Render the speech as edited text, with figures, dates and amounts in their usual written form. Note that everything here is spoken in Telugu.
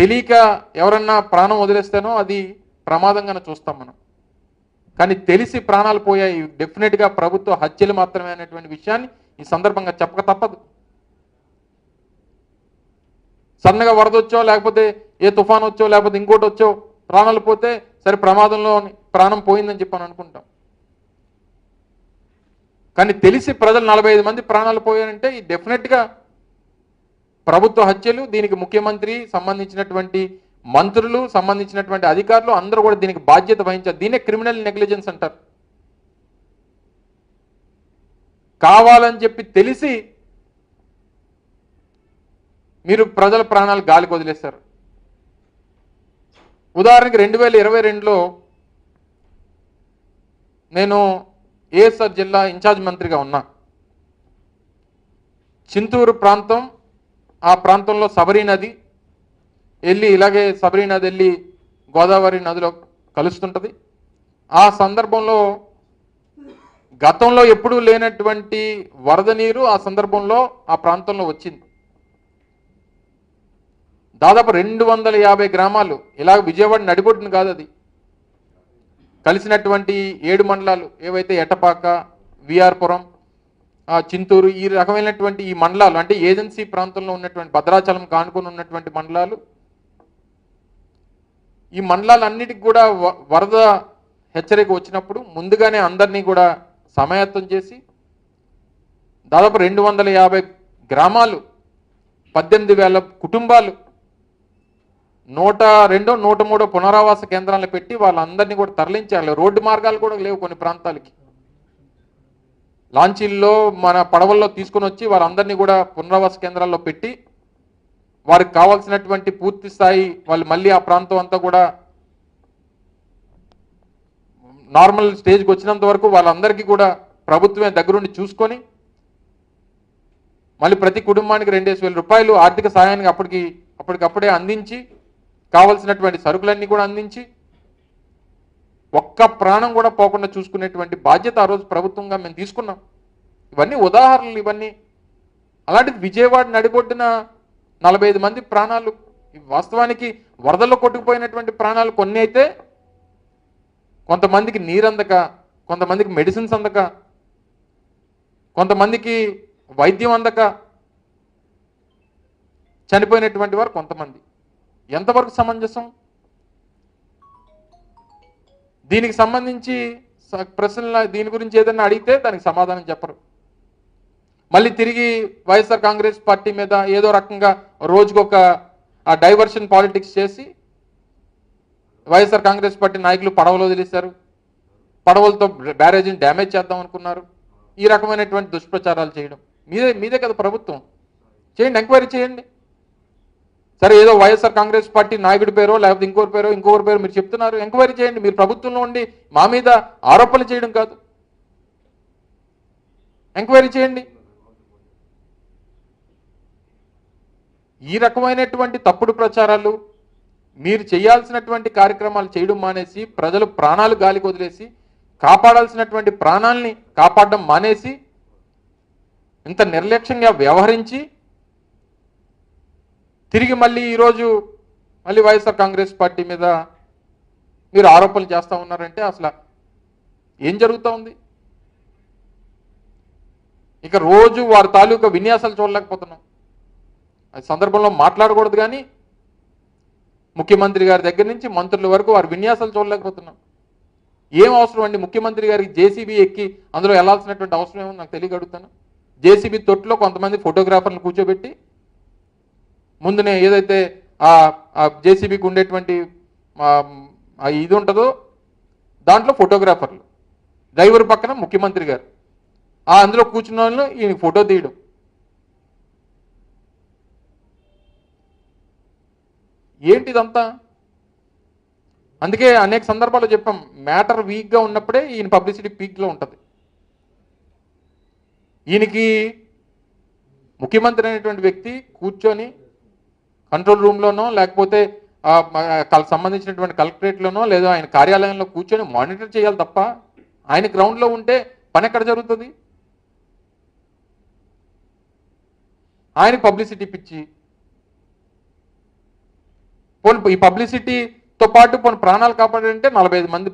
తెలియక ఎవరన్నా ప్రాణం వదిలేస్తేనో అది ప్రమాదంగానే చూస్తాం మనం. కానీ తెలిసి ప్రాణాలు పోయాయి డెఫినెట్గా ప్రభుత్వ హత్యలు మాత్రమే అనేటువంటి విషయాన్ని ఈ సందర్భంగా చెప్పక తప్పదు. సన్నగా వరద వచ్చో లేకపోతే ఏ తుఫాన్ వచ్చో లేకపోతే ఇంకోటి వచ్చో ప్రాణాలు పోతే సరే ప్రమాదంలో ప్రాణం పోయిందని చెప్పని అనుకుంటాం. కానీ తెలిసి ప్రజలు 45 మంది ప్రాణాలు పోయారంటే ఈ డెఫినెట్గా ప్రభుత్వ హత్యలు. దీనికి ముఖ్యమంత్రి, సంబంధించినటువంటి మంత్రులు, సంబంధించినటువంటి అధికారులు అందరూ కూడా దీనికి బాధ్యత వహించారు. దీనే క్రిమినల్ నెగ్లిజెన్స్ అంటారు. కావాలని చెప్పి తెలిసి మీరు ప్రజల ప్రాణాలు గాలికి వదిలేశారు. ఉదాహరణకి 2022లో నేను ఏఎస్ఆర్ జిల్లా ఇన్ఛార్జ్ మంత్రిగా ఉన్నా. చింతూరు ప్రాంతం, ఆ ప్రాంతంలో శబరి నది వెళ్ళి ఇలాగే శబరి నది వెళ్ళి గోదావరి నదిలో కలుస్తుంటుంది. ఆ సందర్భంలో గతంలో ఎప్పుడూ లేనటువంటి వరద నీరు ఆ సందర్భంలో ఆ ప్రాంతంలో వచ్చింది. దాదాపు 250 గ్రామాలు, ఇలా విజయవాడ నడిబొడ్డును కాదు అది, కలిసినటువంటి 7 మండలాలు ఏవైతే ఎటపాక, విఆర్పురం, చింతూరు, ఈ రకమైనటువంటి ఈ మండలాలు అంటే ఏజెన్సీ ప్రాంతంలో ఉన్నటువంటి భద్రాచలం కానుకొని ఉన్నటువంటి మండలాలు, ఈ మండలాలన్నిటికి కూడా వరద హెచ్చరిక వచ్చినప్పుడు ముందుగానే అందరినీ కూడా సమాయత్తం చేసి దాదాపు 250 గ్రామాలు, 18,000 కుటుంబాలు 102, 103 పునరావాస కేంద్రాలను పెట్టి వాళ్ళందరినీ కూడా తరలించాలి. రోడ్డు మార్గాలు కూడా లేవు కొన్ని ప్రాంతాలకి. లాంచీల్లో మన పడవల్లో తీసుకుని వచ్చి వాళ్ళందరినీ కూడా పునరావాస కేంద్రాల్లో పెట్టి వారికి కావాల్సినటువంటి పూర్తి స్థాయి వాళ్ళు మళ్ళీ ఆ ప్రాంతం అంతా కూడా నార్మల్ స్టేజ్కి వచ్చినంత వరకు వాళ్ళందరికీ కూడా ప్రభుత్వమే దగ్గరుండి చూసుకొని మళ్ళీ ప్రతి కుటుంబానికి 2,000 రూపాయలు ఆర్థిక సహాయానికి అప్పటికప్పుడే అందించి కావాల్సినటువంటి సరుకులన్నీ కూడా అందించి ఒక్క ప్రాణం కూడా పోకుండా చూసుకునేటువంటి బాధ్యత ఆ రోజు ప్రభుత్వంగా మేము తీసుకున్నాం. ఇవన్నీ ఉదాహరణలు. ఇవన్నీ అలాంటిది విజయవాడ నడిబొడ్డున 45 మంది ప్రాణాలు. వాస్తవానికి వరదల్లో కొట్టుకుపోయినటువంటి ప్రాణాలు కొన్ని అయితే, కొంతమందికి నీరందక, కొంతమందికి మెడిసిన్స్ అందక, కొంతమందికి వైద్యం అందక చనిపోయినటువంటి వారు కొంతమంది. ఎంతవరకు సమంజసం? దీనికి సంబంధించి ప్రశ్నల దీని గురించి ఏదైనా అడిగితే దానికి సమాధానం చెప్పరు. మళ్ళీ తిరిగి వైఎస్ఆర్ కాంగ్రెస్ పార్టీ మీద ఏదో రకంగా రోజుకొక డైవర్షన్ పాలిటిక్స్ చేసి వైఎస్ఆర్ కాంగ్రెస్ పార్టీ నాయకులు పడవలు వదిలేశారు, పడవలతో బ్యారేజీని డ్యామేజ్ చేద్దాం అనుకున్నారు. ఈ రకమైనటువంటి దుష్ప్రచారాలు చేయడం మీదే కదా ప్రభుత్వం. చేయండి, ఎంక్వైరీ చేయండి. సరే ఏదో వైఎస్ఆర్ కాంగ్రెస్ పార్టీ నాయకుడి పేరో లేకపోతే ఇంకొకరి పేరు మీరు చెప్తున్నారు, ఎంక్వైరీ చేయండి. మీరు ప్రభుత్వంలో ఉండి మా మీద ఆరోపణలు చేయడం కాదు, ఎంక్వైరీ చేయండి. ఈ రకమైనటువంటి తప్పుడు ప్రచారాలు, మీరు చేయాల్సినటువంటి కార్యక్రమాలు చేయడం మానేసి ప్రజలు ప్రాణాలు గాలికి వదిలేసి కాపాడాల్సినటువంటి ప్రాణాలని కాపాడడం మానేసి ఇంత నిర్లక్ష్యంగా వ్యవహరించి తిరిగి మళ్ళీ ఈరోజు మళ్ళీ వైఎస్ఆర్ కాంగ్రెస్ పార్టీ మీద మీరు ఆరోపణలు చేస్తూ ఉన్నారంటే అసలు ఏం జరుగుతూ ఉంది? ఇక రోజు వారి తాలూకా విన్యాసాలు చూడలేకపోతున్నాం. అది సందర్భంలో మాట్లాడకూడదు, కానీ ముఖ్యమంత్రి గారి దగ్గర నుంచి మంత్రుల వరకు వారి విన్యాసాలు చూడలేకపోతున్నాం. ఏం అవసరం అండి ముఖ్యమంత్రి గారికి జేసీబీ ఎక్కి అందులో వెళ్లాల్సినటువంటి అవసరం ఏమో నాకు తెలియగడుగుతాను. జేసీబీ తొట్టులో కొంతమంది ఫోటోగ్రాఫర్లు కూర్చోబెట్టి ముందునే ఏదైతే ఆ జేసీబీకి ఉండేటువంటి ఇది ఉంటుందో దాంట్లో ఫోటోగ్రాఫర్లు, డ్రైవర్ పక్కన ముఖ్యమంత్రి గారు, అందులో కూర్చున్న వాళ్ళు ఈ ఫోటో తీయడం. ఏంటిదంతా? అందుకే అనేక సందర్భాల్లో చెప్పాం, మ్యాటర్ వీక్గా ఉన్నప్పుడే ఈయన పబ్లిసిటీ పీక్లో ఉంటుంది. ఈయనకి ముఖ్యమంత్రి అనేటువంటి వ్యక్తి కూర్చొని కంట్రోల్ రూమ్లోనో లేకపోతే సంబంధించినటువంటి కలెక్టరేట్లోనో లేదా ఆయన కార్యాలయంలో కూర్చొని మానిటర్ చేయాలి తప్ప ఆయన గ్రౌండ్లో ఉంటే పని ఎక్కడ జరుగుతుంది? ఆయన పబ్లిసిటీ పిచ్చి. పోనీ ఈ పబ్లిసిటీతో పాటు పోనీ ప్రాణాలు కాపాడంటే 45 మంది